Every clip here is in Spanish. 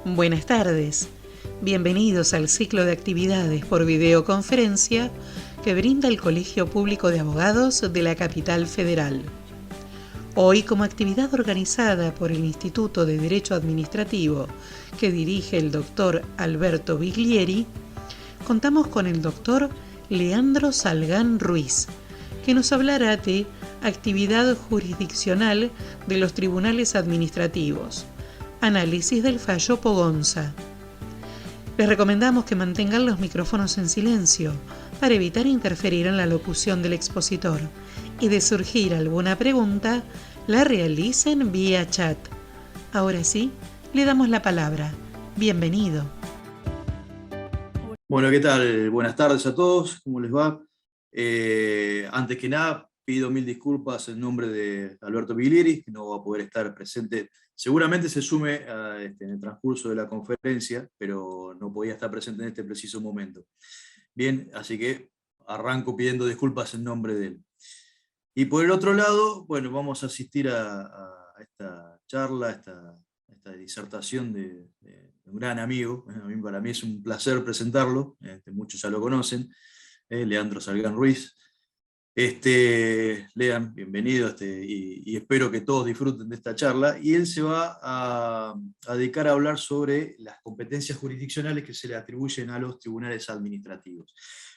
Buenas tardes. Bienvenidos al ciclo de actividades por videoconferencia que brinda el Colegio Público de Abogados de la Capital Federal. Hoy, como actividad organizada por el Instituto de Derecho Administrativo que dirige el doctor Alberto Biglieri, contamos con el doctor Leandro Salgán Ruiz, que nos hablará de actividad jurisdiccional de los tribunales administrativos, análisis del fallo Pogonza. Les recomendamos que mantengan los micrófonos en silencio para evitar interferir en la locución del expositor y de surgir alguna pregunta, la realicen vía chat. Ahora sí, le damos la palabra. Bienvenido. Bueno, ¿qué tal? Buenas tardes a todos, ¿cómo les va? Antes que nada, pido mil disculpas en nombre de Alberto Biglieri, que no va a poder estar presente. Seguramente se sume en el transcurso de la conferencia, pero no podía estar presente en este preciso momento. Bien, así que arranco pidiendo disculpas en nombre de él. Y por el otro lado, bueno, vamos a asistir a esta charla, a esta disertación de un gran amigo. Para mí es un placer presentarlo, muchos ya lo conocen, Leandro Salgán Ruiz. Lean, bienvenido, y espero que todos disfruten de esta charla. Y él se va a dedicar a hablar sobre las competencias jurisdiccionales que se le atribuyen a los tribunales administrativos.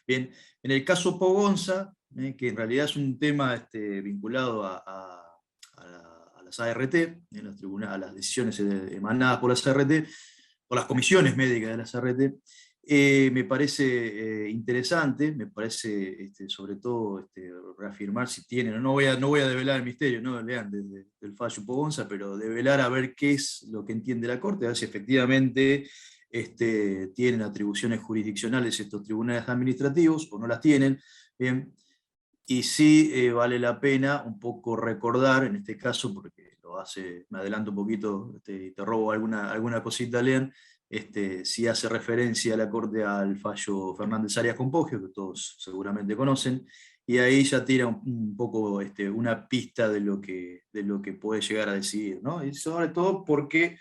Bien, en el caso Pogonza, que en realidad es un tema vinculado a las ART, a las decisiones emanadas por las ART, por las comisiones médicas de las ART, me parece interesante, me parece sobre todo reafirmar si tienen, no voy a develar el misterio, no lean del fallo Pogonza, pero develar a ver qué es lo que entiende la Corte, a ver si efectivamente tienen atribuciones jurisdiccionales estos tribunales administrativos o no las tienen. Bien. Y sí vale la pena un poco recordar, en este caso, porque me adelanto un poquito y te robo alguna cosita, Lean, sí hace referencia a la Corte al fallo Fernández Arias Compogio, que todos seguramente conocen, y ahí ya tira un poco una pista de lo que puede llegar a decidir, ¿no? Y sobre todo porque,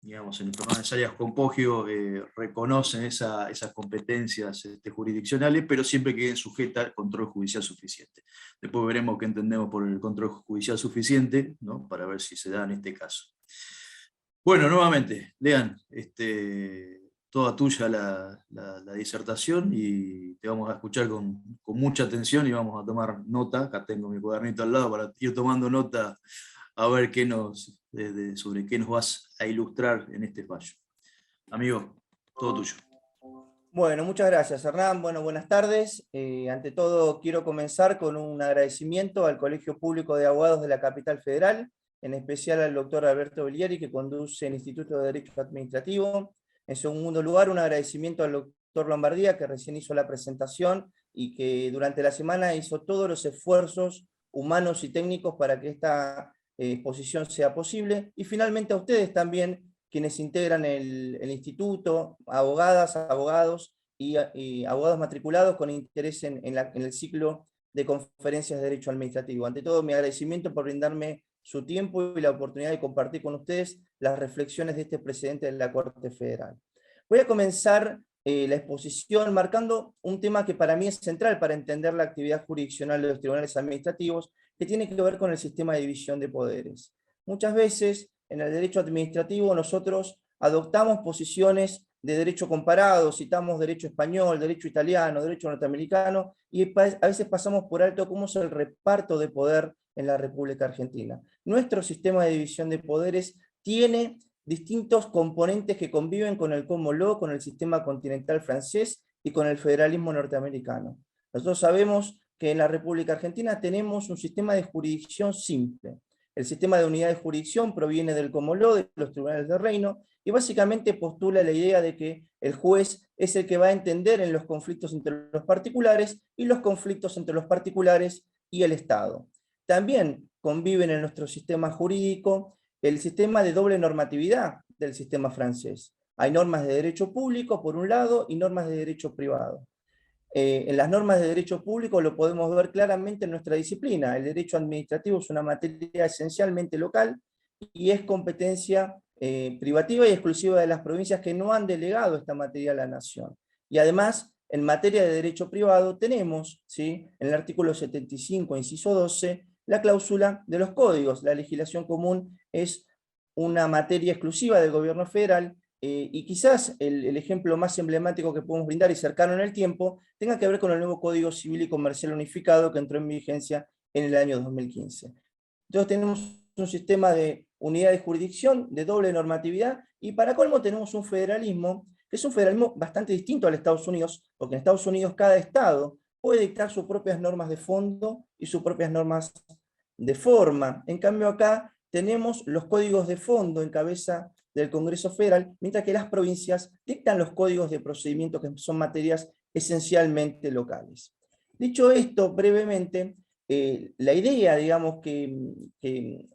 digamos, en el Fernández Arias Compogio reconocen esas competencias jurisdiccionales, pero siempre queden sujetas al control judicial suficiente. Después veremos qué entendemos por el control judicial suficiente, ¿no? Para ver si se da en este caso. Bueno, nuevamente, Lean, toda tuya la disertación, y te vamos a escuchar con mucha atención y vamos a tomar nota. Acá tengo mi cuadernito al lado para ir tomando nota a ver sobre qué nos vas a ilustrar en este fallo. Amigo, todo tuyo. Bueno, muchas gracias, Hernán. Bueno, buenas tardes. Ante todo, quiero comenzar con un agradecimiento al Colegio Público de Abogados de la Capital Federal, en especial al doctor Alberto Biglieri, que conduce el Instituto de Derecho Administrativo. En segundo lugar, un agradecimiento al doctor Lombardía, que recién hizo la presentación y que durante la semana hizo todos los esfuerzos humanos y técnicos para que esta exposición sea posible. Y finalmente a ustedes también, quienes integran el instituto, abogadas, abogados y abogados matriculados con interés en el ciclo de conferencias de Derecho Administrativo. Ante todo, mi agradecimiento por brindarme su tiempo y la oportunidad de compartir con ustedes las reflexiones de este precedente de la Corte Federal. Voy a comenzar la exposición marcando un tema que para mí es central para entender la actividad jurisdiccional de los tribunales administrativos, que tiene que ver con el sistema de división de poderes. Muchas veces, en el derecho administrativo, nosotros adoptamos posiciones de derecho comparado, citamos derecho español, derecho italiano, derecho norteamericano, y a veces pasamos por alto cómo es el reparto de poder en la República Argentina. Nuestro sistema de división de poderes tiene distintos componentes que conviven con el common law, con el sistema continental francés y con el federalismo norteamericano. Nosotros sabemos que en la República Argentina tenemos un sistema de jurisdicción simple. El sistema de unidad de jurisdicción proviene del common law, de los tribunales de reino, y básicamente postula la idea de que el juez es el que va a entender en los conflictos entre los particulares y los conflictos entre los particulares y el Estado. También conviven en nuestro sistema jurídico el sistema de doble normatividad del sistema francés. Hay normas de derecho público por un lado y normas de derecho privado. En las normas de derecho público lo podemos ver claramente en nuestra disciplina. El derecho administrativo es una materia esencialmente local y es competencia privativa y exclusiva de las provincias que no han delegado esta materia a la Nación. Y además, en materia de derecho privado, tenemos, ¿sí?, en el artículo 75, inciso 12, la cláusula de los códigos. La legislación común es una materia exclusiva del gobierno federal, y quizás el ejemplo más emblemático que podemos brindar y cercano en el tiempo tenga que ver con el nuevo Código Civil y Comercial Unificado que entró en vigencia en el año 2015. Entonces tenemos un sistema de unidad de jurisdicción, de doble normatividad, y para colmo tenemos un federalismo, que es un federalismo bastante distinto al de Estados Unidos, porque en Estados Unidos cada estado puede dictar sus propias normas de fondo y sus propias normas de forma. En cambio acá tenemos los códigos de fondo en cabeza del Congreso Federal, mientras que las provincias dictan los códigos de procedimiento, que son materias esencialmente locales. Dicho esto, brevemente, la idea, digamos, que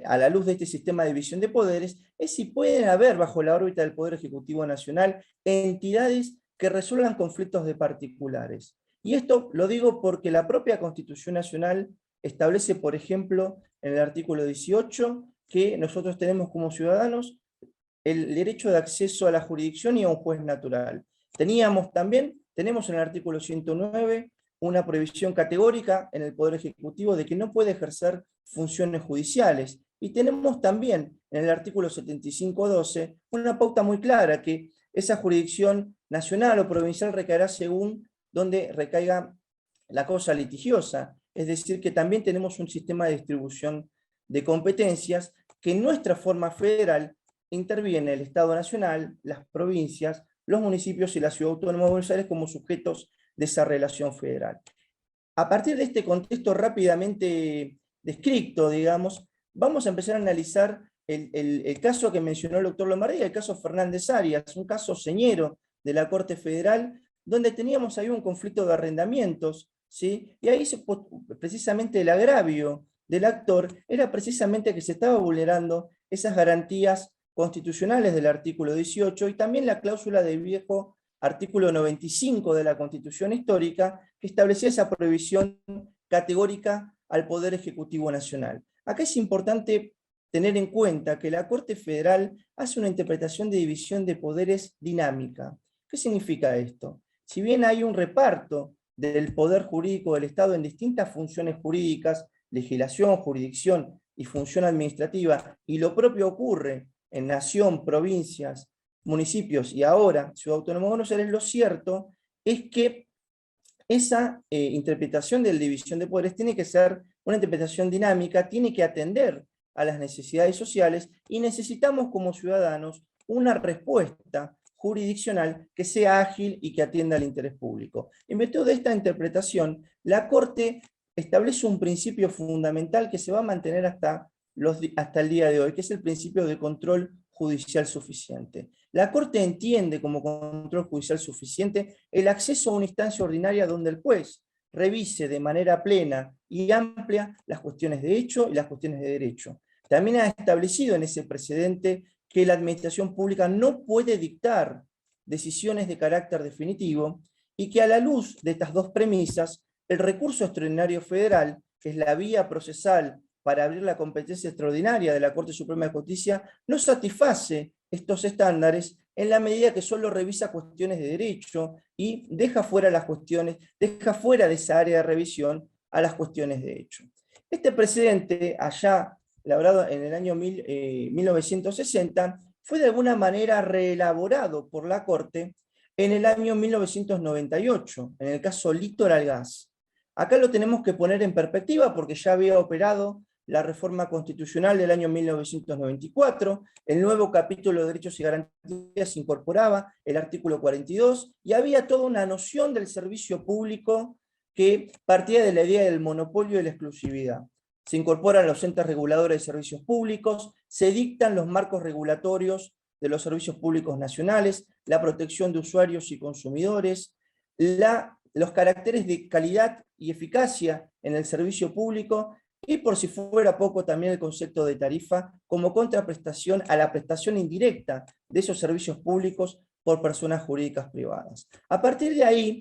a la luz de este sistema de división de poderes, es si pueden haber bajo la órbita del Poder Ejecutivo Nacional entidades que resuelvan conflictos de particulares. Y esto lo digo porque la propia Constitución Nacional establece, por ejemplo, en el artículo 18, que nosotros tenemos como ciudadanos el derecho de acceso a la jurisdicción y a un juez natural. Tenemos en el artículo 109 una prohibición categórica en el Poder Ejecutivo de que no puede ejercer funciones judiciales. Y tenemos también en el artículo 75.12 una pauta muy clara que esa jurisdicción nacional o provincial recaerá según donde recaiga la causa litigiosa. Es decir, que también tenemos un sistema de distribución de competencias que en nuestra forma federal interviene el Estado Nacional, las provincias, los municipios y la Ciudad Autónoma de Buenos Aires como sujetos de esa relación federal. A partir de este contexto rápidamente descrito, digamos, vamos a empezar a analizar el caso que mencionó el doctor Lombardía, el caso Fernández Arias, un caso señero de la Corte Federal, donde teníamos ahí un conflicto de arrendamientos, ¿sí? Y ahí precisamente el agravio del actor era precisamente que se estaba vulnerando esas garantías constitucionales del artículo 18 y también la cláusula del viejo artículo 95 de la Constitución Histórica, que establecía esa prohibición categórica al Poder Ejecutivo Nacional. Acá es importante tener en cuenta que la Corte Federal hace una interpretación de división de poderes dinámica. ¿Qué significa esto? Si bien hay un reparto del poder jurídico del Estado en distintas funciones jurídicas, legislación, jurisdicción y función administrativa, y lo propio ocurre en nación, provincias, municipios y ahora Ciudad Autónoma de Buenos Aires, lo cierto es que esa interpretación de la división de poderes tiene que ser una interpretación dinámica, tiene que atender a las necesidades sociales y necesitamos como ciudadanos una respuesta jurisdiccional que sea ágil y que atienda al interés público. En virtud de esta interpretación, la Corte establece un principio fundamental que se va a mantener hasta el día de hoy, que es el principio de control judicial suficiente. La Corte entiende como control judicial suficiente el acceso a una instancia ordinaria donde el juez revise de manera plena y amplia las cuestiones de hecho y las cuestiones de derecho. También ha establecido en ese precedente que la administración pública no puede dictar decisiones de carácter definitivo y que a la luz de estas dos premisas, el recurso extraordinario federal, que es la vía procesal para abrir la competencia extraordinaria de la Corte Suprema de Justicia, no satisface estos estándares en la medida que solo revisa cuestiones de derecho y deja fuera de esa área de revisión a las cuestiones de hecho. Este precedente, allá elaborado en el año 1960, fue de alguna manera reelaborado por la Corte en el año 1998, en el caso Litoral Gas. Acá lo tenemos que poner en perspectiva porque ya había operado la reforma constitucional del año 1994, el nuevo capítulo de derechos y garantías incorporaba el artículo 42, y había toda una noción del servicio público que partía de la idea del monopolio y la exclusividad. Se incorporan los entes reguladores de servicios públicos, se dictan los marcos regulatorios de los servicios públicos nacionales, la protección de usuarios y consumidores, los caracteres de calidad y eficacia en el servicio público, y por si fuera poco también el concepto de tarifa como contraprestación a la prestación indirecta de esos servicios públicos por personas jurídicas privadas. A partir de ahí,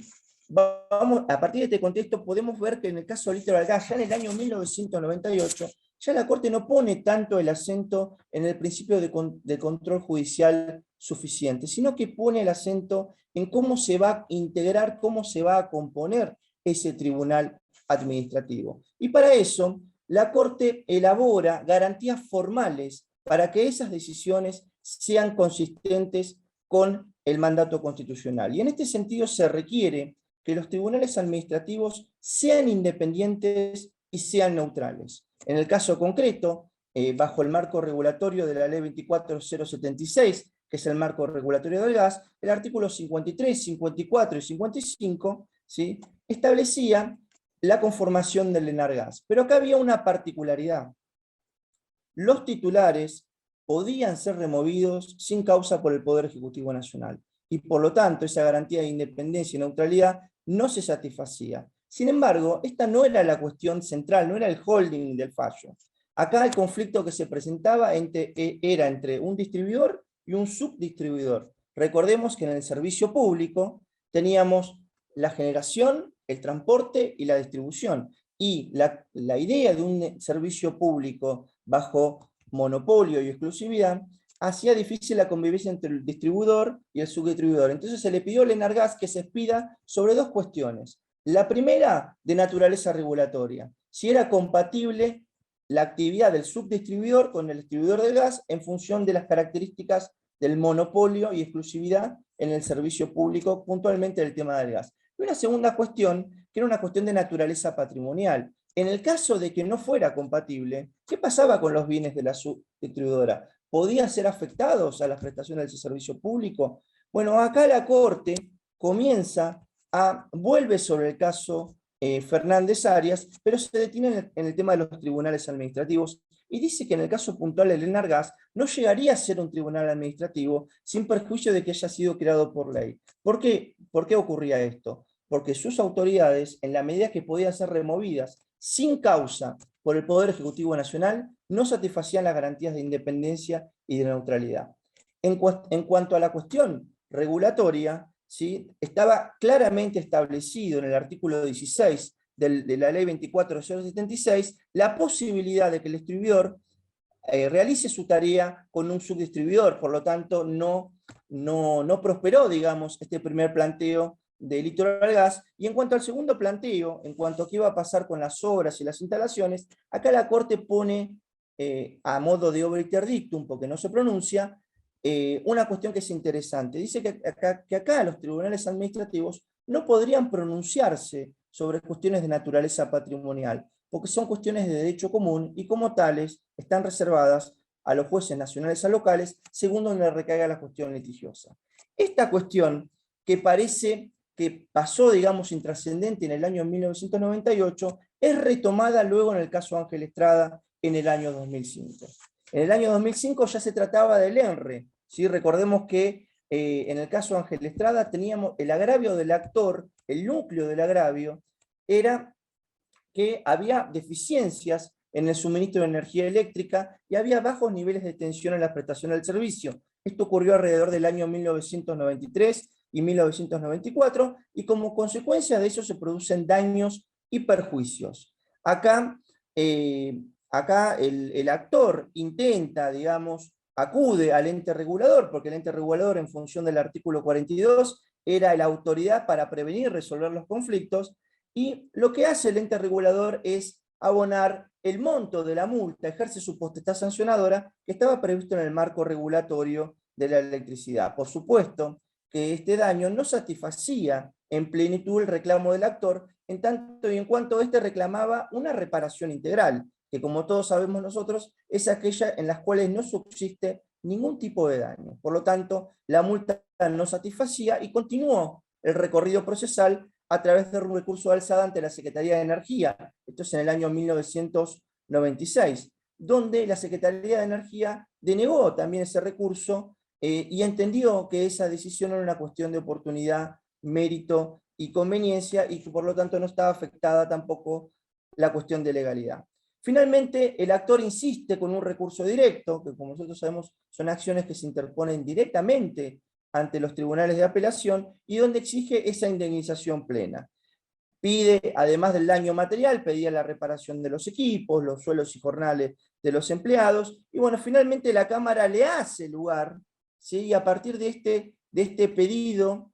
a partir de este contexto podemos ver que en el caso de Litoral Gas, ya en el año 1998, ya la Corte no pone tanto el acento en el principio de control judicial suficiente, sino que pone el acento en cómo se va a integrar, cómo se va a componer ese tribunal administrativo. Y para eso, la Corte elabora garantías formales para que esas decisiones sean consistentes con el mandato constitucional. Y en este sentido se requiere que los tribunales administrativos sean independientes y sean neutrales. En el caso concreto, bajo el marco regulatorio de la Ley 24076, que es el marco regulatorio del gas, el artículo 53, 54 y 55, ¿sí?, establecía la conformación del ENARGAS. Pero acá había una particularidad. Los titulares podían ser removidos sin causa por el Poder Ejecutivo Nacional, y por lo tanto esa garantía de independencia y neutralidad no se satisfacía. Sin embargo, esta no era la cuestión central, no era el holding del fallo. Acá el conflicto que se presentaba era entre un distribuidor y un subdistribuidor. Recordemos que en el servicio público teníamos la generación, el transporte y la distribución. Y la idea de un servicio público bajo monopolio y exclusividad hacía difícil la convivencia entre el distribuidor y el subdistribuidor. Entonces se le pidió al ENARGAS que se expida sobre dos cuestiones. La primera, de naturaleza regulatoria, si era compatible la actividad del subdistribuidor con el distribuidor del gas en función de las características del monopolio y exclusividad en el servicio público, puntualmente del tema del gas. Y una segunda cuestión, que era una cuestión de naturaleza patrimonial. En el caso de que no fuera compatible, ¿qué pasaba con los bienes de la subdistribuidora? ¿Podían ser afectados a la prestación del servicio público? Bueno, acá la Corte vuelve sobre el caso Fernández Arias, pero se detiene en el tema de los tribunales administrativos y dice que en el caso puntual del ENARGAS no llegaría a ser un tribunal administrativo sin perjuicio de que haya sido creado por ley. ¿Por qué ocurría esto? Porque sus autoridades, en la medida que podían ser removidas sin causa por el Poder Ejecutivo Nacional, no satisfacían las garantías de independencia y de neutralidad. En cuanto a la cuestión regulatoria, ¿sí?, estaba claramente establecido en el artículo 16 de la Ley 24076 la posibilidad de que el distribuidor realice su tarea con un subdistribuidor, por lo tanto no prosperó, digamos, este primer planteo de Litoral Gas. Y en cuanto al segundo planteo, en cuanto a qué iba a pasar con las obras y las instalaciones, acá la Corte pone a modo de obiter interdictum, porque no se pronuncia, una cuestión que es interesante. Dice que acá los tribunales administrativos no podrían pronunciarse sobre cuestiones de naturaleza patrimonial, porque son cuestiones de derecho común y como tales están reservadas a los jueces nacionales o locales, según donde recaiga la cuestión litigiosa. Esta cuestión, que parece que pasó, digamos, intrascendente en el año 1998, es retomada luego en el caso Ángel Estrada en el año 2005. En el año 2005 ya se trataba del ENRE, ¿sí? Recordemos que en el caso Ángel Estrada teníamos el agravio del actor, el núcleo del agravio, era que había deficiencias en el suministro de energía eléctrica y había bajos niveles de tensión en la prestación del servicio. Esto ocurrió alrededor del año 1993 y 1994, y como consecuencia de eso se producen daños y perjuicios. Acá el actor intenta, digamos, acude al ente regulador, porque el ente regulador, en función del artículo 42, era la autoridad para prevenir y resolver los conflictos, y lo que hace el ente regulador es abonar el monto de la multa, ejerce su potestad sancionadora, que estaba previsto en el marco regulatorio de la electricidad. Por supuesto que este daño no satisfacía en plenitud el reclamo del actor, en tanto y en cuanto éste reclamaba una reparación integral, que como todos sabemos nosotros, es aquella en las cuales no subsiste ningún tipo de daño. Por lo tanto, la multa no satisfacía y continuó el recorrido procesal a través de un recurso de alzada ante la Secretaría de Energía, esto es en el año 1996, donde la Secretaría de Energía denegó también ese recurso y entendió que esa decisión era una cuestión de oportunidad, mérito y conveniencia, y que por lo tanto no estaba afectada tampoco la cuestión de legalidad. Finalmente, el actor insiste con un recurso directo, que como nosotros sabemos son acciones que se interponen directamente ante los tribunales de apelación y donde exige esa indemnización plena. Pide, además del daño material, pedía la reparación de los equipos, los sueldos y jornales de los empleados, y bueno, finalmente la Cámara le hace lugar, ¿sí? Y a partir de este pedido,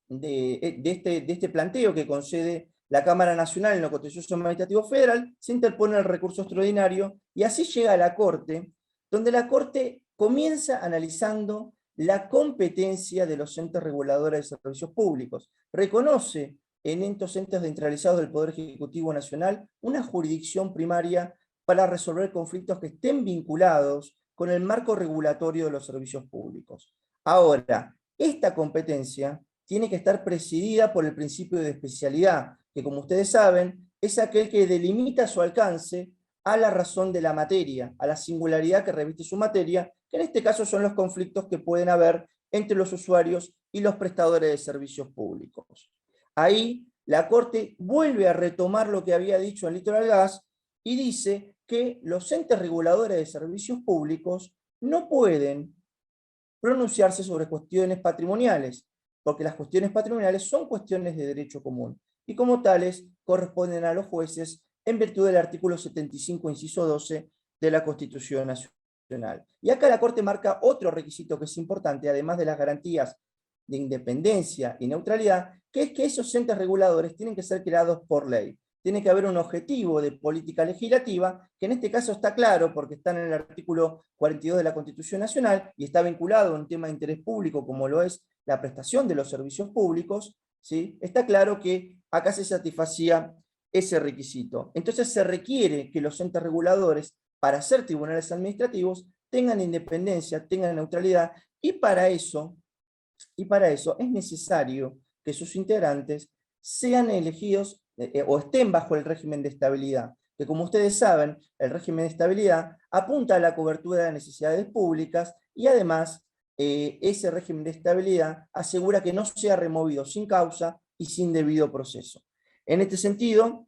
de este planteo que concede la Cámara Nacional en lo Contencioso Administrativo Federal, se interpone el recurso extraordinario, y así llega a la Corte, donde la Corte comienza analizando la competencia de los entes reguladores de servicios públicos. Reconoce en estos entes descentralizados del Poder Ejecutivo Nacional una jurisdicción primaria para resolver conflictos que estén vinculados con el marco regulatorio de los servicios públicos. Ahora, esta competencia tiene que estar presidida por el principio de especialidad, que como ustedes saben, es aquel que delimita su alcance a la razón de la materia, a la singularidad que reviste su materia, que en este caso son los conflictos que pueden haber entre los usuarios y los prestadores de servicios públicos. Ahí la Corte vuelve a retomar lo que había dicho en Litoral Gas y dice que los entes reguladores de servicios públicos no pueden pronunciarse sobre cuestiones patrimoniales, porque las cuestiones patrimoniales son cuestiones de derecho común, y como tales corresponden a los jueces en virtud del artículo 75, inciso 12 de la Constitución Nacional. Y acá la Corte marca otro requisito que es importante, además de las garantías de independencia y neutralidad, que es que esos entes reguladores tienen que ser creados por ley. Tiene que haber un objetivo de política legislativa, que en este caso está claro porque está en el artículo 42 de la Constitución Nacional y está vinculado a un tema de interés público como lo es la prestación de los servicios públicos, ¿sí? Está claro que acá se satisfacía ese requisito. Entonces se requiere que los entes reguladores, para ser tribunales administrativos, tengan independencia, tengan neutralidad, y para eso es necesario que sus integrantes sean elegidos o estén bajo el régimen de estabilidad, que como ustedes saben, el régimen de estabilidad apunta a la cobertura de necesidades públicas y además ese régimen de estabilidad asegura que no sea removido sin causa y sin debido proceso. En este sentido,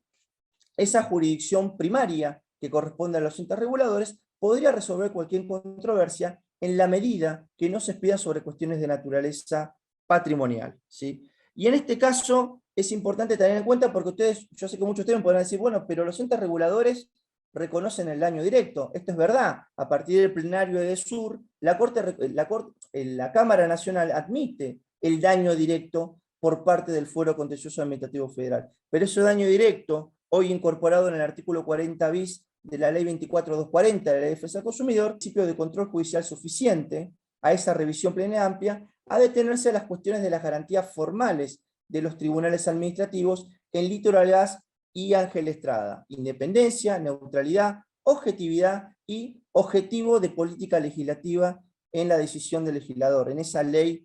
esa jurisdicción primaria que corresponde a los entes reguladores podría resolver cualquier controversia en la medida que no se expida sobre cuestiones de naturaleza patrimonial, ¿sí? Y en este caso es importante tener en cuenta porque ustedes, yo sé que muchos de ustedes podrán decir, bueno, pero los entes reguladores reconocen el daño directo. Esto es verdad. A partir del plenario de Sur, la Cámara Nacional admite el daño directo por parte del Fuero Contencioso Administrativo Federal. Pero ese daño directo, hoy incorporado en el artículo 40 bis de la ley 24.240 de la Ley de Defensa del Consumidor, principio de control judicial suficiente a esa revisión plena y amplia, a detenerse a las cuestiones de las garantías formales de los tribunales administrativos en Litoral Gas y Ángel Estrada: independencia, neutralidad, objetividad y objetivo de política legislativa en la decisión del legislador, en esa ley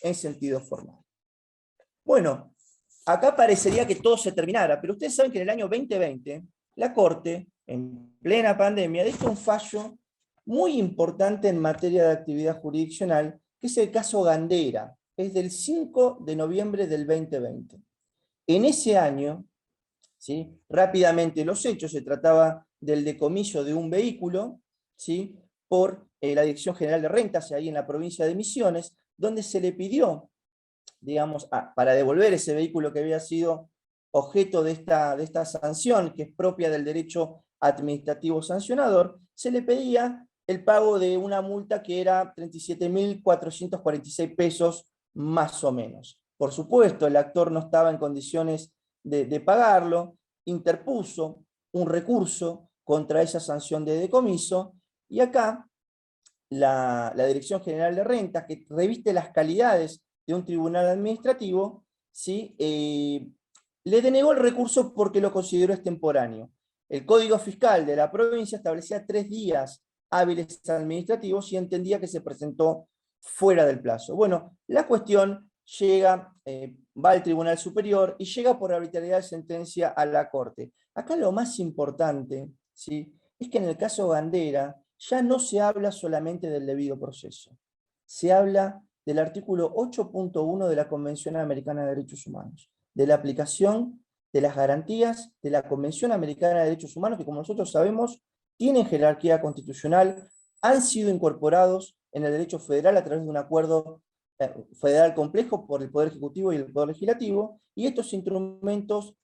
en sentido formal. Bueno, acá parecería que todo se terminara, pero ustedes saben que en el año 2020 la Corte, en plena pandemia, dictó un fallo muy importante en materia de actividad jurisdiccional, que es el caso Gandera. Es del 5 de noviembre del 2020. En ese año, ¿sí?, rápidamente los hechos, se trataba del decomiso de un vehículo, ¿sí?, por la Dirección General de Rentas, ahí en la provincia de Misiones, donde se le pidió, digamos, para devolver ese vehículo que había sido objeto de esta sanción, que es propia del derecho administrativo sancionador, se le pedía el pago de una multa que era 37.446 pesos más o menos. Por supuesto, el actor no estaba en condiciones de pagarlo, interpuso un recurso contra esa sanción de decomiso, y acá la Dirección General de Rentas, que reviste las calidades de un tribunal administrativo, ¿sí?, le denegó el recurso porque lo consideró extemporáneo. El Código Fiscal de la provincia establecía 3 días hábiles administrativos y entendía que se presentó fuera del plazo. Bueno, la cuestión llega, va al Tribunal Superior y llega por arbitrariedad de sentencia a la Corte. Acá lo más importante, ¿sí?, es que en el caso Gandera ya no se habla solamente del debido proceso. Se habla del artículo 8.1 de la Convención Americana de Derechos Humanos, de la aplicación de las garantías de la Convención Americana de Derechos Humanos, que como nosotros sabemos, tienen jerarquía constitucional, han sido incorporados en el derecho federal a través de un acuerdo federal complejo por el Poder Ejecutivo y el Poder Legislativo, y estos instrumentos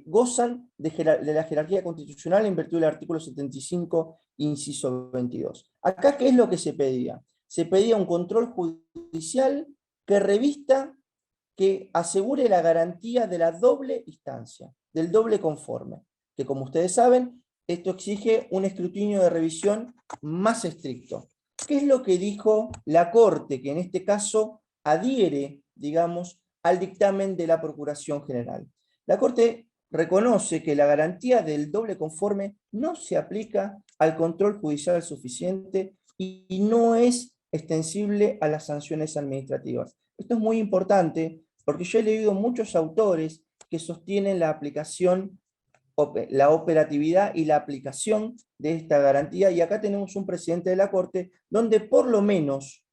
gozan de la jerarquía constitucional en virtud del artículo 75, inciso 22. Acá, ¿qué es lo que se pedía? Se pedía un control judicial que revista, que asegure la garantía de la doble instancia, del doble conforme, que como ustedes saben, esto exige un escrutinio de revisión más estricto. ¿Qué es lo que dijo la Corte, que en este caso adhiere, digamos, al dictamen de la Procuración General? La Corte reconoce que la garantía del doble conforme no se aplica al control judicial suficiente y no es extensible a las sanciones administrativas. Esto es muy importante porque yo he leído muchos autores que sostienen la aplicación, la operatividad y la aplicación de esta garantía, y acá tenemos un presidente de la Corte donde por lo menos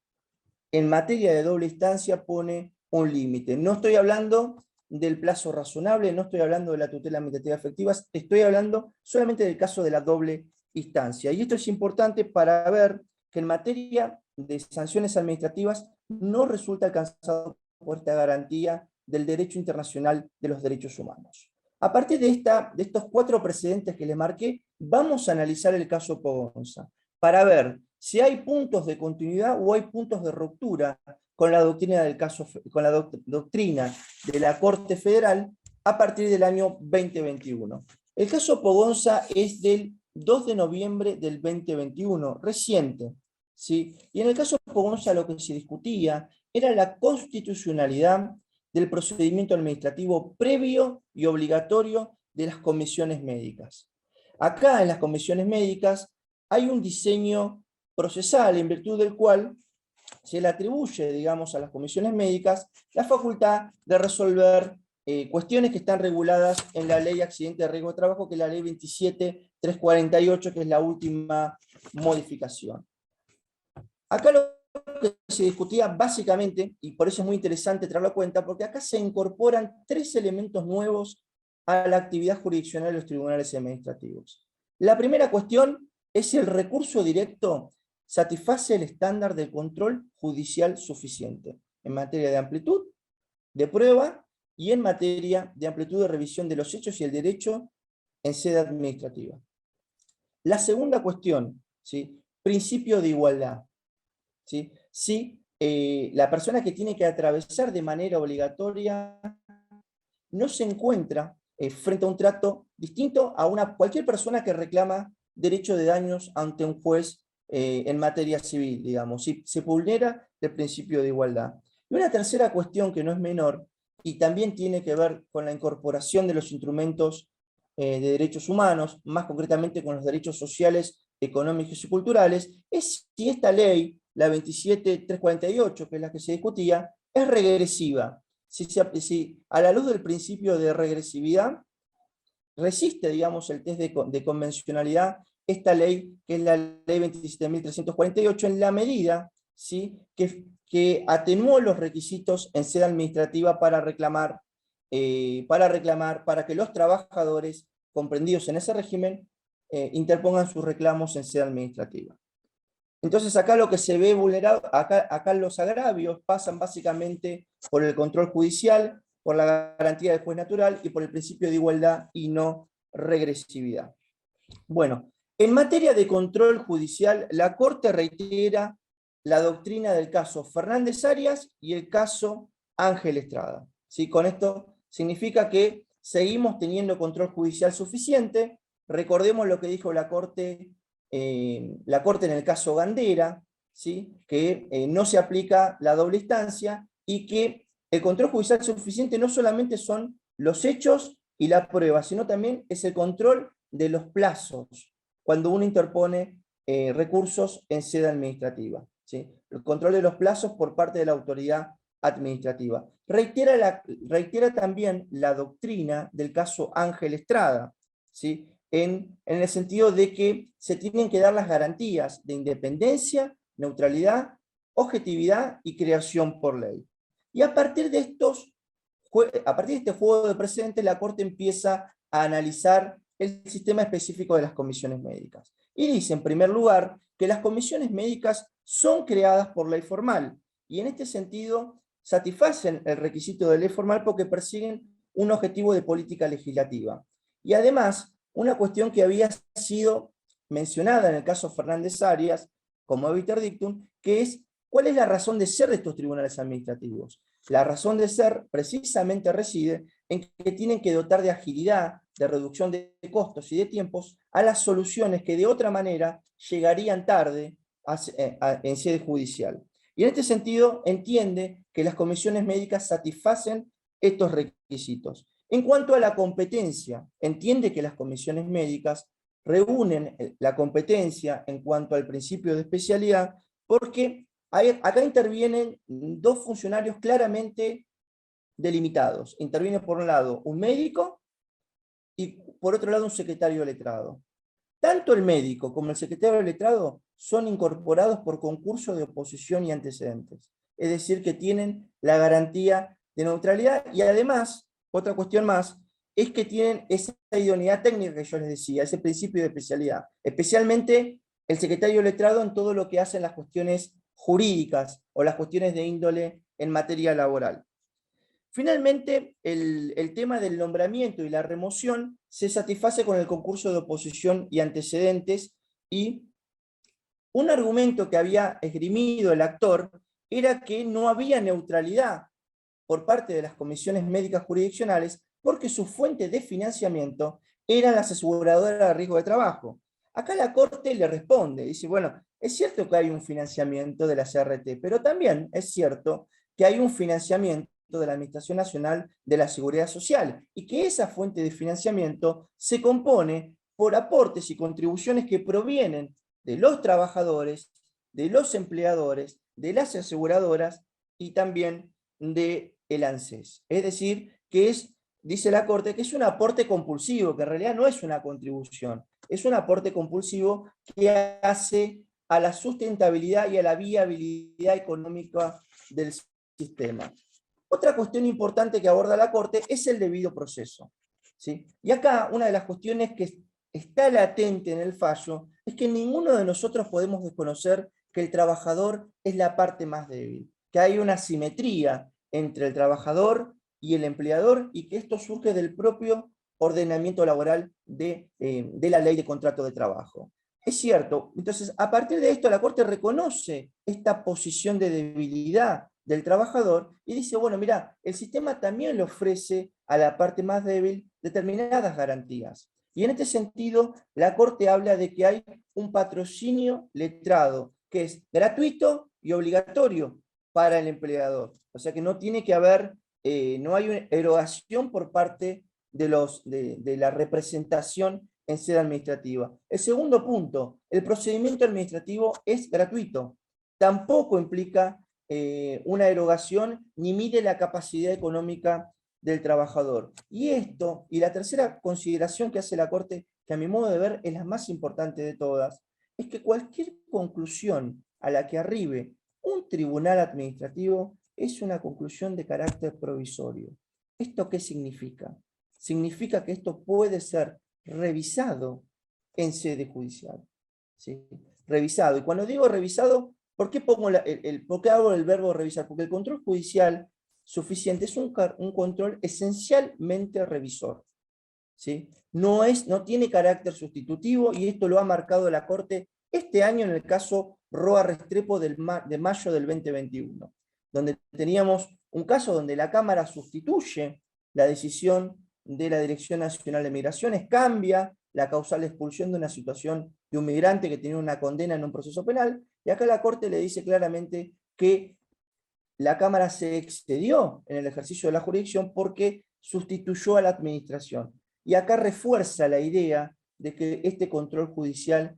en materia de doble instancia pone un límite. No estoy hablando del plazo razonable, no estoy hablando de la tutela administrativa efectiva, estoy hablando solamente del caso de la doble instancia. Y esto es importante para ver que en materia de sanciones administrativas no resulta alcanzado por esta garantía del derecho internacional de los derechos humanos. A partir de estos 4 precedentes que les marqué, vamos a analizar el caso Pogonza, para ver si hay puntos de continuidad o hay puntos de ruptura con la doctrina del caso, con la doctrina de la Corte Federal a partir del año 2021. El caso Pogonza es del 2 de noviembre del 2021, reciente, ¿sí? Y en el caso Pogonza lo que se discutía era la constitucionalidad del procedimiento administrativo previo y obligatorio de las comisiones médicas. Acá en las comisiones médicas hay un diseño procesal en virtud del cual se le atribuye, digamos, a las comisiones médicas la facultad de resolver cuestiones que están reguladas en la Ley Accidente de Riesgo de Trabajo, que es la Ley 27.348, que es la última modificación. Acá lo que se discutía básicamente, y por eso es muy interesante traerlo a cuenta, porque acá se incorporan 3 elementos nuevos a la actividad jurisdiccional de los tribunales administrativos. La primera cuestión es si el recurso directo satisface el estándar del control judicial suficiente en materia de amplitud de prueba y en materia de amplitud de revisión de los hechos y el derecho en sede administrativa. La segunda cuestión, ¿sí? Principio de igualdad. ¿Sí? Si la persona que tiene que atravesar de manera obligatoria no se encuentra frente a un trato distinto a cualquier persona que reclama derecho de daños ante un juez en materia civil, digamos, si se vulnera el principio de igualdad. Y una tercera cuestión que no es menor, y también tiene que ver con la incorporación de los instrumentos de derechos humanos, más concretamente con los derechos sociales, económicos y culturales, es si esta ley, la 27.348, que es la que se discutía, es regresiva. Si a la luz del principio de regresividad resiste, digamos, el test de convencionalidad esta ley, que es la ley 27.348, en la medida, ¿sí?, que atenuó los requisitos en sede administrativa para reclamar, para que los trabajadores comprendidos en ese régimen interpongan sus reclamos en sede administrativa. Entonces acá lo que se ve vulnerado, acá los agravios pasan básicamente por el control judicial, por la garantía del juez natural y por el principio de igualdad y no regresividad. Bueno, en materia de control judicial, la Corte reitera la doctrina del caso Fernández Arias y el caso Ángel Estrada. ¿Sí? Con esto significa que seguimos teniendo control judicial suficiente. Recordemos lo que dijo la Corte en el caso Gandera, ¿sí?, que no se aplica la doble instancia y que el control judicial suficiente no solamente son los hechos y la prueba, sino también es el control de los plazos, cuando uno interpone recursos en sede administrativa. ¿Sí? El control de los plazos por parte de la autoridad administrativa. Reitera también la doctrina del caso Ángel Estrada, ¿sí?, en el sentido de que se tienen que dar las garantías de independencia, neutralidad, objetividad y creación por ley. Y a partir de este juego de precedentes, la Corte empieza a analizar el sistema específico de las comisiones médicas. Y dice, en primer lugar, que las comisiones médicas son creadas por ley formal, y en este sentido satisfacen el requisito de ley formal porque persiguen un objetivo de política legislativa. Y además, una cuestión que había sido mencionada en el caso Fernández Arias, como obiter dictum, que es cuál es la razón de ser de estos tribunales administrativos. La razón de ser precisamente reside en que tienen que dotar de agilidad, de reducción de costos y de tiempos a las soluciones que de otra manera llegarían tarde en sede judicial. Y en este sentido entiende que las comisiones médicas satisfacen estos requisitos. En cuanto a la competencia, entiende que las comisiones médicas reúnen la competencia en cuanto al principio de especialidad, porque acá intervienen dos funcionarios claramente delimitados. Interviene por un lado un médico y por otro lado un secretario letrado. Tanto el médico como el secretario letrado son incorporados por concurso de oposición y antecedentes. Es decir, que tienen la garantía de neutralidad y además, otra cuestión más, es que tienen esa idoneidad técnica que yo les decía, ese principio de especialidad. Especialmente el secretario letrado en todo lo que hacen las cuestiones jurídicas o las cuestiones de índole en materia laboral. Finalmente, el tema del nombramiento y la remoción se satisface con el concurso de oposición y antecedentes, y un argumento que había esgrimido el actor era que no había neutralidad por parte de las comisiones médicas jurisdiccionales porque su fuente de financiamiento eran las aseguradoras de riesgo de trabajo. Acá la Corte le responde, dice, bueno, es cierto que hay un financiamiento de la CRT, pero también es cierto que hay un financiamiento de la Administración Nacional de la Seguridad Social, y que esa fuente de financiamiento se compone por aportes y contribuciones que provienen de los trabajadores, de los empleadores, de las aseguradoras y también del ANSES. Es decir, que es, dice la Corte, que es un aporte compulsivo, que en realidad no es una contribución, es un aporte compulsivo que hace a la sustentabilidad y a la viabilidad económica del sistema. Otra cuestión importante que aborda la Corte es el debido proceso, ¿sí? Y acá una de las cuestiones que está latente en el fallo es que ninguno de nosotros podemos desconocer que el trabajador es la parte más débil, que hay una simetría entre el trabajador y el empleador, y que esto surge del propio ordenamiento laboral de la ley de contrato de trabajo. Es cierto, entonces a partir de esto la Corte reconoce esta posición de debilidad del trabajador y dice, bueno, mira, el sistema también le ofrece a la parte más débil determinadas garantías. Y en este sentido, la Corte habla de que hay un patrocinio letrado, que es gratuito y obligatorio para el empleador. O sea que no tiene que haber, no hay una erogación por parte de la representación en sede administrativa. El segundo punto, el procedimiento administrativo es gratuito. Tampoco implica una erogación ni mide la capacidad económica del trabajador. Y esto, y la tercera consideración que hace la Corte, que a mi modo de ver es la más importante de todas, es que cualquier conclusión a la que arribe un tribunal administrativo es una conclusión de carácter provisorio. ¿Esto qué significa? Significa que esto puede ser revisado en sede judicial, ¿sí? Revisado. Y cuando digo revisado, ¿por qué por qué hago el verbo revisar? Porque el control judicial suficiente es un control esencialmente revisor, ¿sí? No tiene carácter sustitutivo, y esto lo ha marcado la Corte este año en el caso Roa Restrepo de mayo del 2021, donde teníamos un caso donde la Cámara sustituye la decisión de la Dirección Nacional de Migraciones, cambia la causal de expulsión de una situación de un migrante que tenía una condena en un proceso penal, y acá la Corte le dice claramente que la Cámara se excedió en el ejercicio de la jurisdicción porque sustituyó a la administración. Y acá refuerza la idea de que este control judicial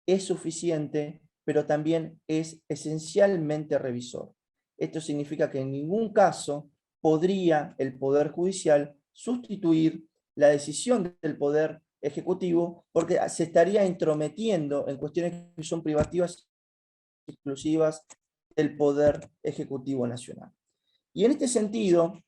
es suficiente, pero también es esencialmente revisor. Esto significa que en ningún caso podría el Poder Judicial sustituir la decisión del Poder Ejecutivo, porque se estaría entrometiendo en cuestiones que son privativas exclusivas del Poder Ejecutivo Nacional. Y en este sentido,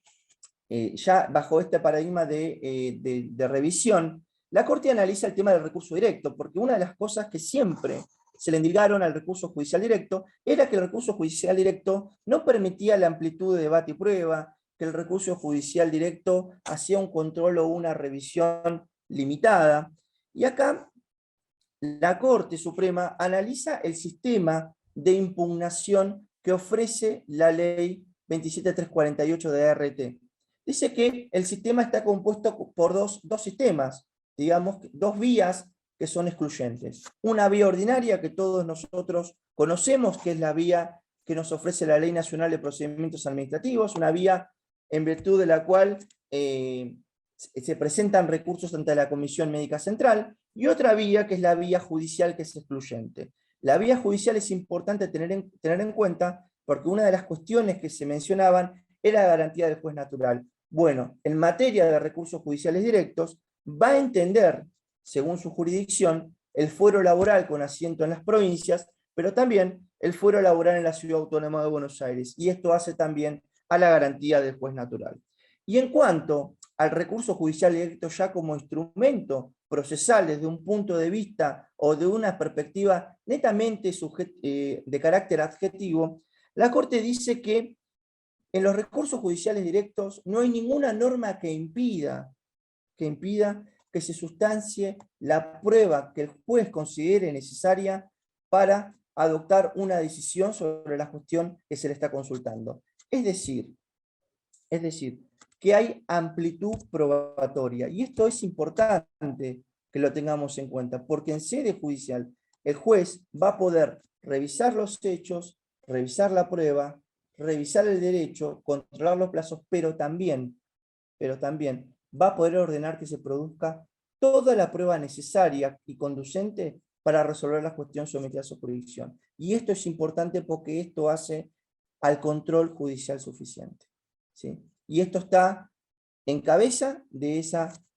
ya bajo este paradigma de revisión, la Corte analiza el tema del recurso directo, porque una de las cosas que siempre se le endilgaron al recurso judicial directo era que el recurso judicial directo no permitía la amplitud de debate y prueba, que el recurso judicial directo hacía un control o una revisión limitada. Y acá la Corte Suprema analiza el sistema de impugnación que ofrece la ley 27348 de ART. Dice que el sistema está compuesto por dos sistemas, digamos, dos vías que son excluyentes. Una vía ordinaria que todos nosotros conocemos, que es la vía que nos ofrece la Ley Nacional de Procedimientos Administrativos, una vía en virtud de la cual se presentan recursos ante la Comisión Médica Central, y otra vía que es la vía judicial, que es excluyente. La vía judicial es importante tener en cuenta porque una de las cuestiones que se mencionaban era la garantía del juez natural. Bueno, en materia de recursos judiciales directos, va a entender, según su jurisdicción, el fuero laboral con asiento en las provincias, pero también el fuero laboral en la Ciudad Autónoma de Buenos Aires, y esto hace también a la garantía del juez natural. Y en cuanto al recurso judicial directo ya como instrumento procesal desde un punto de vista o de una perspectiva netamente de carácter adjetivo, la Corte dice que en los recursos judiciales directos no hay ninguna norma que impida que se sustancie la prueba que el juez considere necesaria para adoptar una decisión sobre la cuestión que se le está consultando. Es decir, que hay amplitud probatoria. Y esto es importante que lo tengamos en cuenta, porque en sede judicial el juez va a poder revisar los hechos, revisar la prueba, revisar el derecho, controlar los plazos, pero también va a poder ordenar que se produzca toda la prueba necesaria y conducente para resolver la cuestión sometida a su jurisdicción. Y esto es importante porque esto hace al control judicial suficiente, ¿sí? Y esto está en cabeza de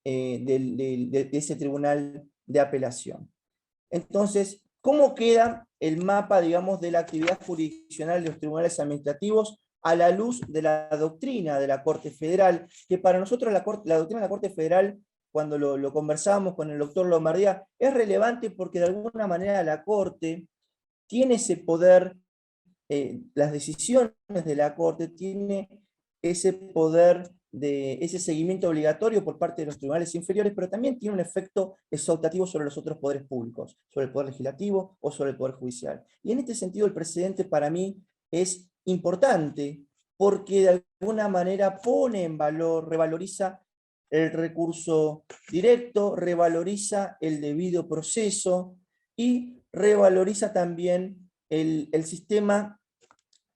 ese tribunal de apelación. Entonces, ¿cómo queda el mapa, digamos, de la actividad jurisdiccional de los tribunales administrativos a la luz de la doctrina de la Corte Federal? Que para nosotros la doctrina de la Corte Federal, cuando lo conversamos con el doctor Lombardía, es relevante porque de alguna manera la Corte tiene ese poder, las decisiones de la Corte tiene ese poder de ese seguimiento obligatorio por parte de los tribunales inferiores, pero también tiene un efecto exautativo sobre los otros poderes públicos, sobre el poder legislativo o sobre el poder judicial. Y en este sentido el precedente para mí es importante porque de alguna manera pone en valor, revaloriza el recurso directo, revaloriza el debido proceso y revaloriza también el sistema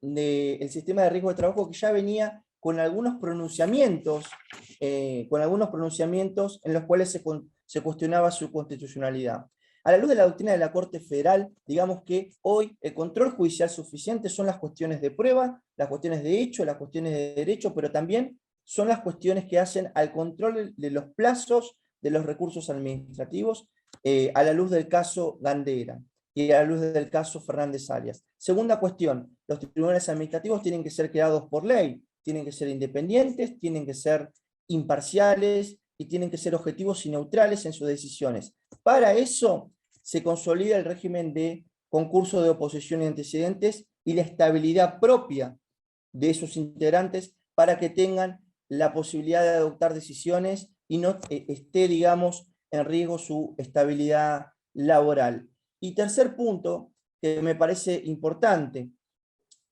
de riesgo de trabajo que ya venía con algunos pronunciamientos en los cuales se cuestionaba su constitucionalidad. A la luz de la doctrina de la Corte Federal, digamos que hoy el control judicial suficiente son las cuestiones de prueba, las cuestiones de hecho, las cuestiones de derecho, pero también son las cuestiones que hacen al control de los plazos de los recursos administrativos, a la luz del caso Gandera y a la luz del caso Fernández Arias. Segunda cuestión, los tribunales administrativos tienen que ser creados por ley, tienen que ser independientes, tienen que ser imparciales y tienen que ser objetivos y neutrales en sus decisiones. Para eso se consolida el régimen de concurso de oposición y antecedentes y la estabilidad propia de esos integrantes para que tengan la posibilidad de adoptar decisiones y no esté, digamos, en riesgo su estabilidad laboral. Y tercer punto, que me parece importante,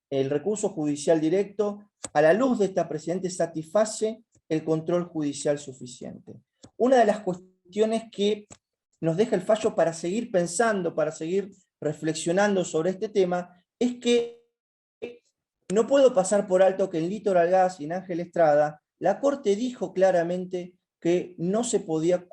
el recurso judicial directo, a la luz de esta precedente, satisface el control judicial suficiente. Una de las cuestiones que nos deja el fallo para seguir pensando, para seguir reflexionando sobre este tema, es que no puedo pasar por alto que en Litoral Gas y en Ángel Estrada, la Corte dijo claramente que no se podía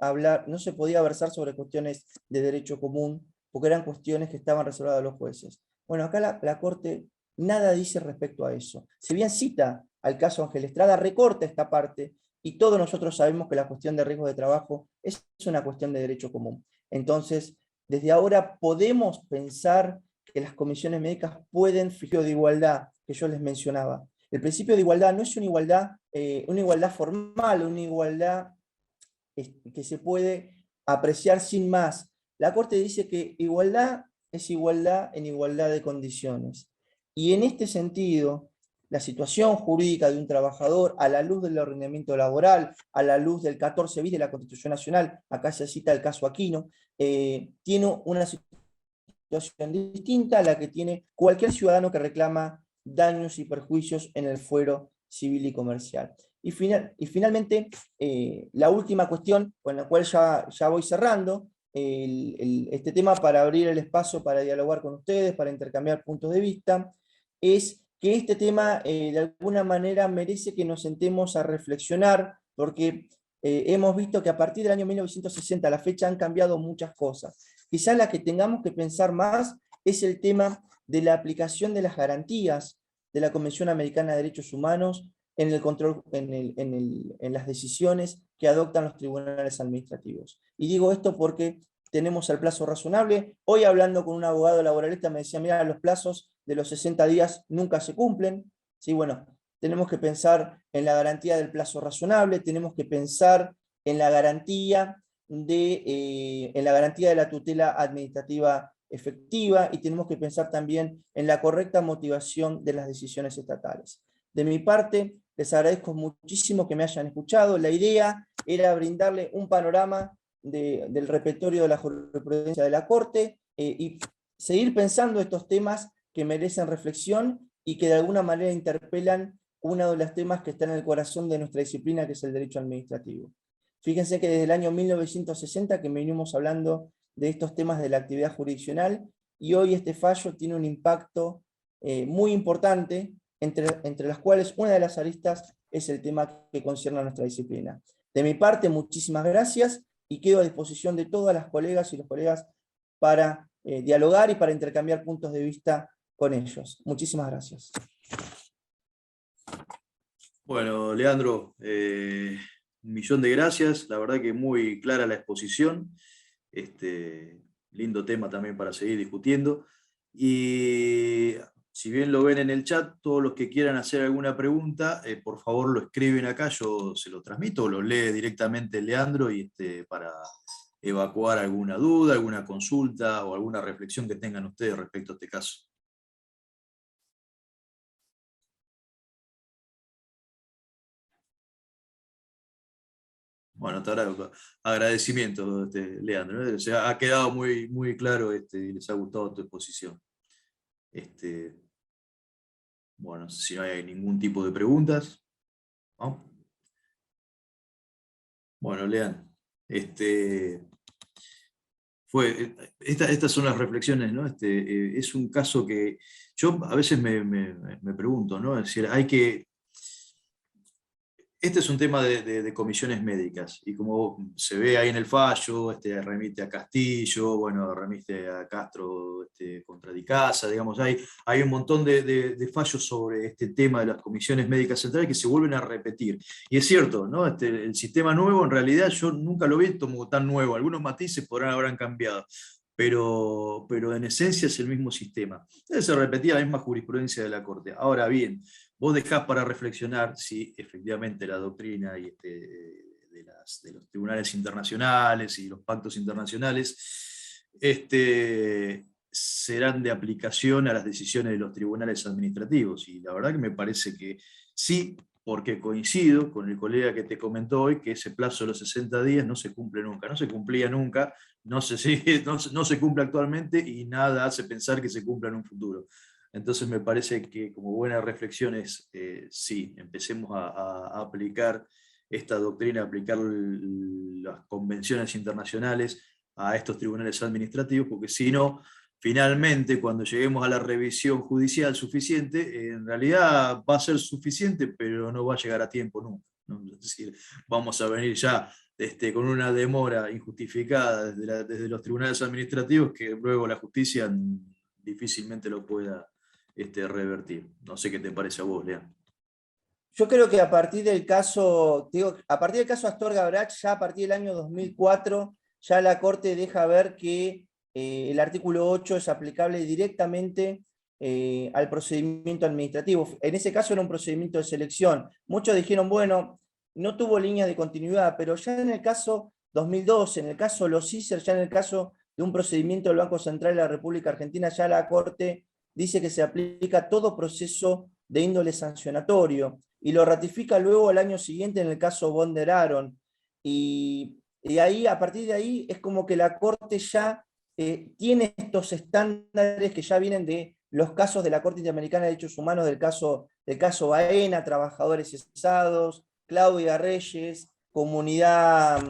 versar sobre cuestiones de derecho común, porque eran cuestiones que estaban reservadas a los jueces. Bueno, acá la Corte nada dice respecto a eso. Si bien cita al caso Ángel Estrada, recorta esta parte, y todos nosotros sabemos que la cuestión de riesgo de trabajo es una cuestión de derecho común. Entonces, desde ahora podemos pensar que las comisiones médicas pueden fijar de igualdad, que yo les mencionaba. El principio de igualdad no es una igualdad formal, una igualdad que se puede apreciar sin más. La Corte dice que igualdad es igualdad en igualdad de condiciones. Y en este sentido, la situación jurídica de un trabajador a la luz del ordenamiento laboral, a la luz del 14 bis de la Constitución Nacional, acá se cita el caso Aquino, tiene una situación distinta a la que tiene cualquier ciudadano que reclama daños y perjuicios en el fuero civil y comercial. Y finalmente, la última cuestión con la cual ya voy cerrando, este tema para abrir el espacio para dialogar con ustedes, para intercambiar puntos de vista, es que este tema de alguna manera merece que nos sentemos a reflexionar, porque hemos visto que a partir del año 1960 a la fecha han cambiado muchas cosas. Quizás la que tengamos que pensar más es el tema de la aplicación de las garantías de la Convención Americana de Derechos Humanos en el control, en las decisiones que adoptan los tribunales administrativos. Y digo esto porque tenemos el plazo razonable. Hoy, hablando con un abogado laboralista, me decía, mira, los plazos de los 60 días nunca se cumplen. ¿Sí? Bueno, tenemos que pensar en la garantía del plazo razonable, tenemos que pensar en la garantía de la tutela administrativa efectiva, y tenemos que pensar también en la correcta motivación de las decisiones estatales. De mi parte, les agradezco muchísimo que me hayan escuchado. La idea era brindarle un panorama del repertorio de la jurisprudencia de la Corte, y seguir pensando estos temas que merecen reflexión y que de alguna manera interpelan uno de los temas que está en el corazón de nuestra disciplina, que es el derecho administrativo. Fíjense que desde el año 1960 que venimos hablando de estos temas de la actividad jurisdiccional, y hoy este fallo tiene un impacto muy importante, entre las cuales una de las aristas es el tema que concierne a nuestra disciplina. De mi parte, muchísimas gracias, y quedo a disposición de todas las colegas y los colegas para dialogar y para intercambiar puntos de vista con ellos. Muchísimas gracias. Bueno, Leandro, un millón de gracias. La verdad que muy clara la exposición. Lindo tema también para seguir discutiendo. Y si bien lo ven en el chat, todos los que quieran hacer alguna pregunta, por favor lo escriben acá, yo se lo transmito, o lo lee directamente Leandro, y para evacuar alguna duda, alguna consulta o alguna reflexión que tengan ustedes respecto a este caso. Bueno, te agradecimiento, Leandro. O sea, ha quedado muy, muy claro y les ha gustado tu exposición. Bueno, no sé si no hay ningún tipo de preguntas, ¿no? Bueno, Leandro, estas son las reflexiones, ¿no? Es un caso que yo a veces me pregunto, ¿no? Es decir, este es un tema de comisiones médicas, y como se ve ahí en el fallo, remite a Castillo, bueno, remite a Castro contra Di Casa, digamos, hay un montón de fallos sobre este tema de las comisiones médicas centrales que se vuelven a repetir. Y es cierto, ¿no? El sistema nuevo, en realidad, yo nunca lo vi como tan nuevo, algunos matices habrán cambiado, pero en esencia es el mismo sistema. Se repetía la misma jurisprudencia de la Corte. Ahora bien, vos dejás para reflexionar si efectivamente la doctrina y de los tribunales internacionales y los pactos internacionales serán de aplicación a las decisiones de los tribunales administrativos. Y la verdad que me parece que sí, porque coincido con el colega que te comentó hoy que ese plazo de los 60 días no se cumple nunca, no se cumplía nunca, no se cumple actualmente, y nada hace pensar que se cumpla en un futuro. Entonces me parece que como buena reflexión es, sí, empecemos a aplicar esta doctrina, a aplicar las convenciones internacionales a estos tribunales administrativos, porque si no, finalmente, cuando lleguemos a la revisión judicial suficiente, en realidad va a ser suficiente, pero no va a llegar a tiempo nunca, ¿no? Es decir, vamos a venir ya con una demora injustificada desde los tribunales administrativos, que luego la justicia difícilmente lo pueda revertir. No sé qué te parece a vos, Lea. Yo creo que a partir del caso Astorga Brach, ya a partir del año 2004, ya la Corte deja ver que el artículo 8 es aplicable directamente al procedimiento administrativo. En ese caso era un procedimiento de selección. Muchos dijeron, bueno, no tuvo líneas de continuidad, pero ya en el caso 2012, en el caso Los Ícer, ya en el caso de un procedimiento del Banco Central de la República Argentina, ya la Corte dice que se aplica todo proceso de índole sancionatorio, y lo ratifica luego al año siguiente en el caso Bonder-Aaron. Y ahí, a partir de ahí, es como que la Corte ya tiene estos estándares que ya vienen de los casos de la Corte Interamericana de Derechos Humanos, del caso Baena, trabajadores cesados, Claudia Reyes, comunidad,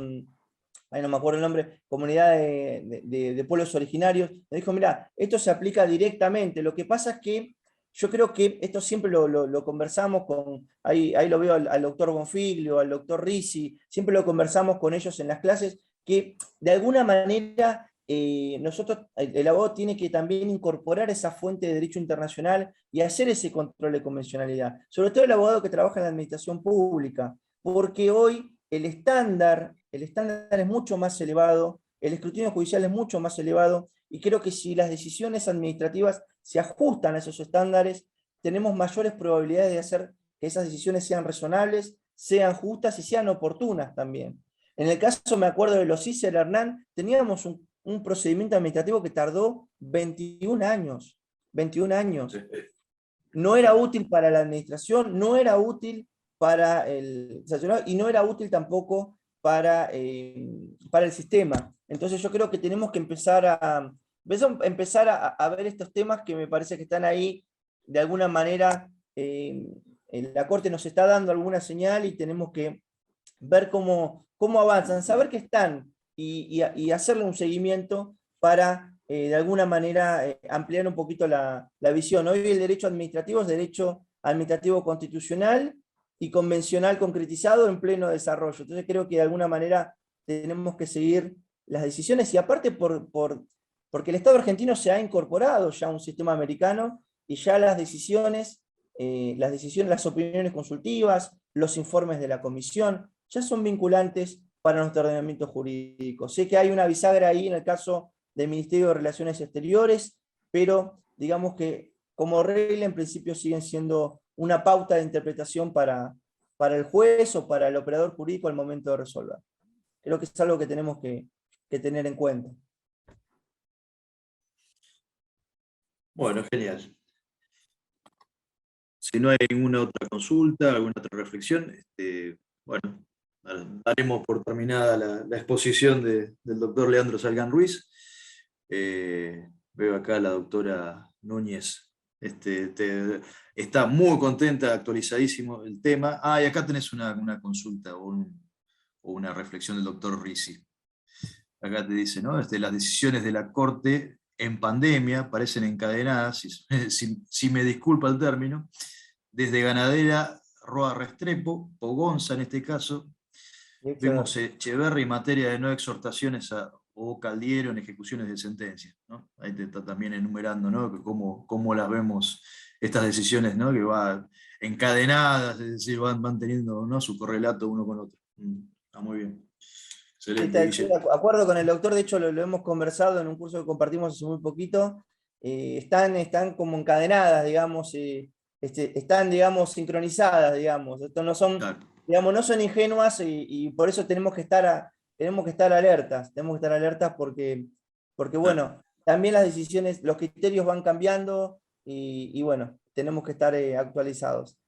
ahí no me acuerdo el nombre, comunidad de pueblos originarios. Me dijo, mira, esto se aplica directamente. Lo que pasa es que yo creo que esto siempre lo conversamos con, ahí lo veo al doctor Bonfiglio, al doctor Risi, siempre lo conversamos con ellos en las clases, que de alguna manera nosotros, el abogado tiene que también incorporar esa fuente de derecho internacional y hacer ese control de convencionalidad, sobre todo el abogado que trabaja en la administración pública, porque hoy el estándar es mucho más elevado, el escrutinio judicial es mucho más elevado, y creo que si las decisiones administrativas se ajustan a esos estándares, tenemos mayores probabilidades de hacer que esas decisiones sean razonables, sean justas y sean oportunas también. En el caso, me acuerdo de los Iser Hernán, teníamos un procedimiento administrativo que tardó 21 años. 21 años. No era útil para la administración, no era útil para el sancionado y no era útil tampoco para el sistema. Entonces yo creo que tenemos que empezar a ver estos temas que me parece que están ahí, de alguna manera, la Corte nos está dando alguna señal y tenemos que ver cómo avanzan, saber que están y hacerle un seguimiento para, de alguna manera, ampliar un poquito la visión. Hoy el derecho administrativo es derecho administrativo constitucional y convencional concretizado en pleno desarrollo. Entonces creo que de alguna manera tenemos que seguir las decisiones, y aparte porque el Estado argentino se ha incorporado ya a un sistema americano, y ya las decisiones, las opiniones consultivas, los informes de la comisión, ya son vinculantes para nuestro ordenamiento jurídico. Sé que hay una bisagra ahí en el caso del Ministerio de Relaciones Exteriores, pero digamos que como regla en principio siguen siendo una pauta de interpretación para el juez o para el operador jurídico al momento de resolver. Creo que es algo que tenemos que tener en cuenta. Bueno, genial. Si no hay ninguna otra consulta, alguna otra reflexión, bueno, daremos por terminada la exposición del doctor Leandro Salgán Ruiz. Veo acá a la doctora Núñez, está muy contenta, actualizadísimo el tema. Y acá tenés una consulta o una reflexión del doctor Risi. Acá te dice, ¿no? Las decisiones de la Corte en pandemia parecen encadenadas, si me disculpa el término, desde Ganadera, Roa Restrepo, Pogonza en este caso. Vemos Echeverri en materia de no exhortaciones o Caldiero en ejecuciones de sentencias, ¿no? Ahí te está también enumerando, ¿no? Cómo las vemos estas decisiones, ¿no? Que van encadenadas, es decir, van teniendo, ¿no? Su correlato uno con otro. Está muy bien. Excelente. Estoy de acuerdo con el doctor, de hecho lo hemos conversado en un curso que compartimos hace muy poquito. Están como encadenadas, digamos, están, digamos, sincronizadas, digamos. Esto no son, claro, digamos, no son ingenuas, y por eso tenemos que estar alertas. Tenemos que estar alertas porque bueno, también las decisiones, los criterios van cambiando, y bueno, tenemos que estar actualizados.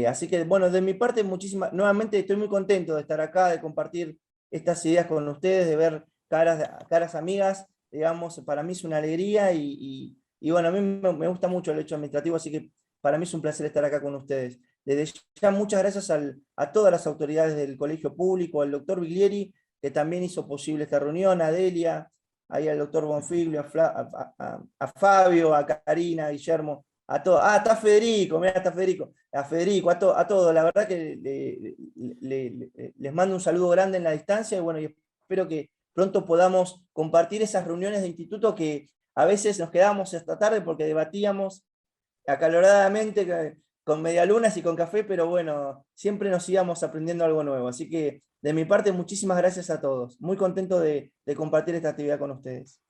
Así que, bueno, de mi parte, nuevamente estoy muy contento de estar acá, de compartir estas ideas con ustedes, de ver caras amigas, digamos. Para mí es una alegría, y bueno, a mí me gusta mucho el hecho administrativo, así que para mí es un placer estar acá con ustedes. Desde ya, muchas gracias a todas las autoridades del Colegio Público, al doctor Viglieri, que también hizo posible esta reunión, a Delia, ahí al doctor Bonfiglio, a Fabio, a Karina, a Guillermo, a todos. Está Federico, mirá, está Federico. A Federico, a todos. La verdad que les mando un saludo grande en la distancia, y bueno, y espero que pronto podamos compartir esas reuniones de instituto que a veces nos quedábamos hasta tarde porque debatíamos acaloradamente con medialunas y con café, pero bueno, siempre nos íbamos aprendiendo algo nuevo. Así que de mi parte, muchísimas gracias a todos. Muy contento de compartir esta actividad con ustedes.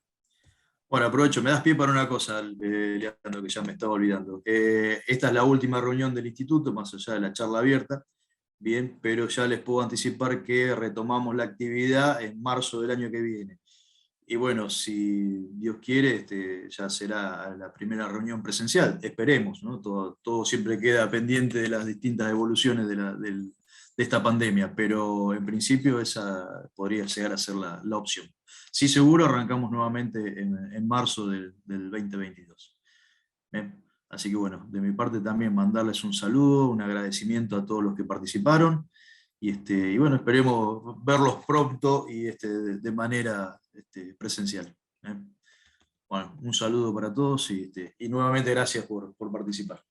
Bueno, aprovecho, me das pie para una cosa, Leandro, que ya me estaba olvidando. Esta es la última reunión del instituto, más allá de la charla abierta, bien, pero ya les puedo anticipar que retomamos la actividad en marzo del año que viene. Y bueno, si Dios quiere, ya será la primera reunión presencial, esperemos, ¿no? Todo siempre queda pendiente de las distintas evoluciones de esta pandemia, pero en principio esa podría llegar a ser la opción. Sí, seguro arrancamos nuevamente en marzo del 2022. Bien. Así que bueno, de mi parte también mandarles un saludo, un agradecimiento a todos los que participaron, y bueno, esperemos verlos pronto y de manera presencial. ¿Eh? Bueno, un saludo para todos y nuevamente gracias por participar.